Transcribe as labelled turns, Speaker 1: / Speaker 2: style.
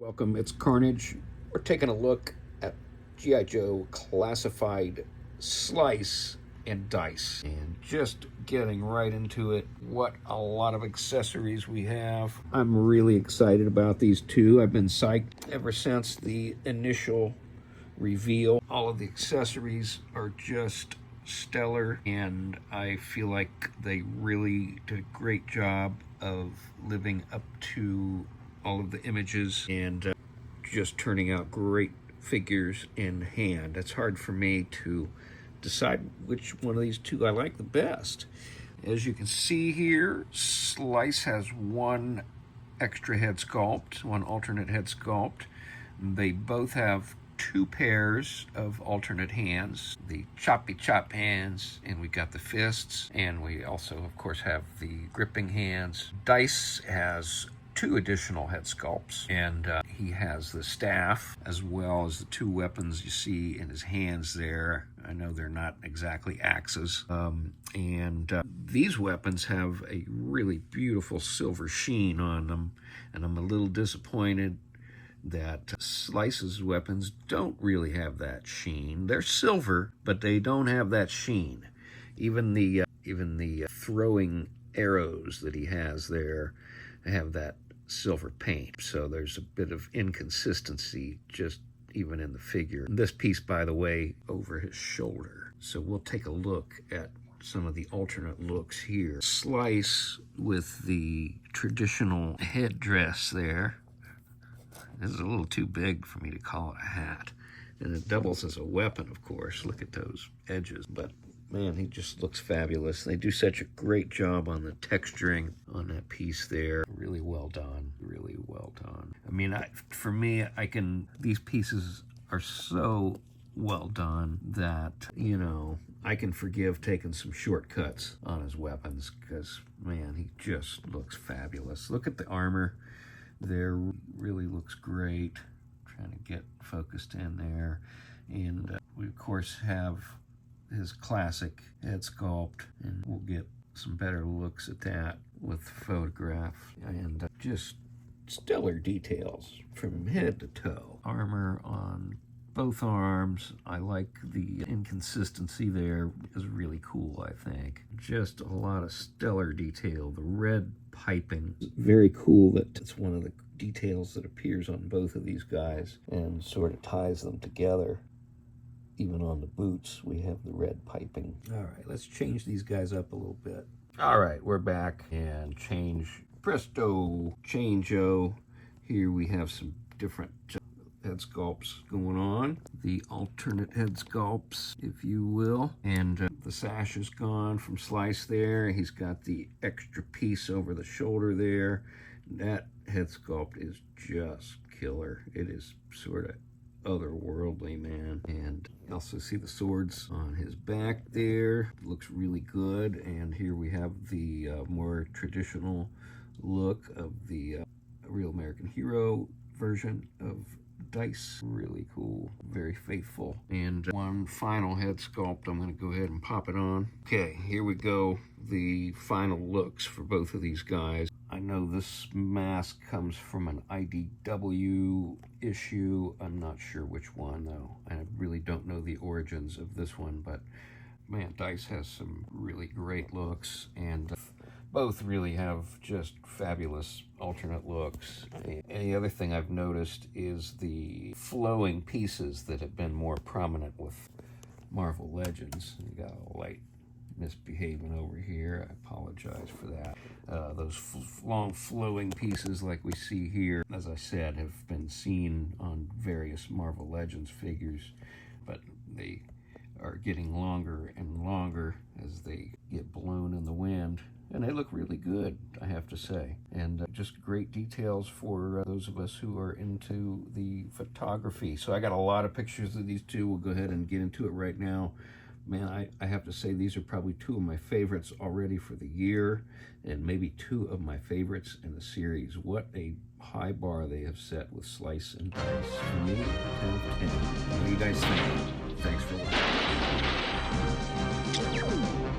Speaker 1: Welcome, it's Carnage. We're taking a look at G.I. Joe Classified Slice and Dice. And just getting right into it, what a lot of accessories we have. I'm really excited about these two. I've been psyched ever since the initial reveal. All of the accessories are just stellar, and I feel like they really did a great job of living up to all of the images and just turning out great figures in hand. It's hard for me to decide which one of these two I like the best. As you can see here, Slice has one extra head sculpt, one alternate head sculpt. They both have two pairs of alternate hands, the choppy chop hands, and we got the fists, and we also of course have the gripping hands. Dice has two additional head sculpts, and he has the staff as well as the two weapons you see in his hands there. I know they're not exactly axes, and these weapons have a really beautiful silver sheen on them, and I'm a little disappointed that Slice's weapons don't really have that sheen. They're silver, but they don't have that sheen. Even the throwing arrows that he has there have that silver paint, so there's a bit of inconsistency just even in the figure. This piece, by the way, over his shoulder. So we'll take a look at some of the alternate looks here. Slice with the traditional headdress there. This is a little too big for me to call it a hat, and it doubles as a weapon, of course. Look at those edges, but man, he just looks fabulous. They do such a great job on the texturing on that piece there. Really well done, really well done. I mean, for me, these pieces are so well done that, you know, I can forgive taking some shortcuts on his weapons because, man, he just looks fabulous. Look at the armor there, really looks great. Trying to get focused in there. And we, of course, have his classic head sculpt, and we'll get some better looks at that with photograph, and just stellar details from head to toe. Armor on both arms. I like the inconsistency there, is really cool, I think. Just a lot of stellar detail. The red piping, very cool that it's one of the details that appears on both of these guys and sort of ties them together. Even on the boots, we have the red piping. All right, let's change these guys up a little bit. All right, we're back and presto, change-o. Here we have some different head sculpts going on. The alternate head sculpts, if you will. And the sash is gone from Slice there. He's got the extra piece over the shoulder there. That head sculpt is just killer. It is sort of otherworldly, man. And you also see the swords on his back there. Looks really good. And here we have the more traditional look of the Real American Hero version of Dice. Really cool, very faithful. And one final head sculpt. I'm going to go ahead and pop it on. Okay, here we go. The final looks for both of these guys. I know this mask comes from an IDW issue. I'm not sure which one, though. I really don't know the origins of this one, but man, Dice has some really great looks, and both really have just fabulous alternate looks. And the other thing I've noticed is the flowing pieces that have been more prominent with Marvel Legends. You got a light misbehaving over here. I apologize for that. Those long flowing pieces like we see here, as I said, have been seen on various Marvel Legends figures, but they are getting longer and longer as they get blown in the wind. And they look really good, I have to say. And just great details for those of us who are into the photography. So I got a lot of pictures of these two. We'll go ahead and get into it right now. Man, I have to say these are probably two of my favorites already for the year, and maybe two of my favorites in the series. What a high bar they have set with Slice and Dice. For me, 10 of 10. What do you guys think? Thanks for watching.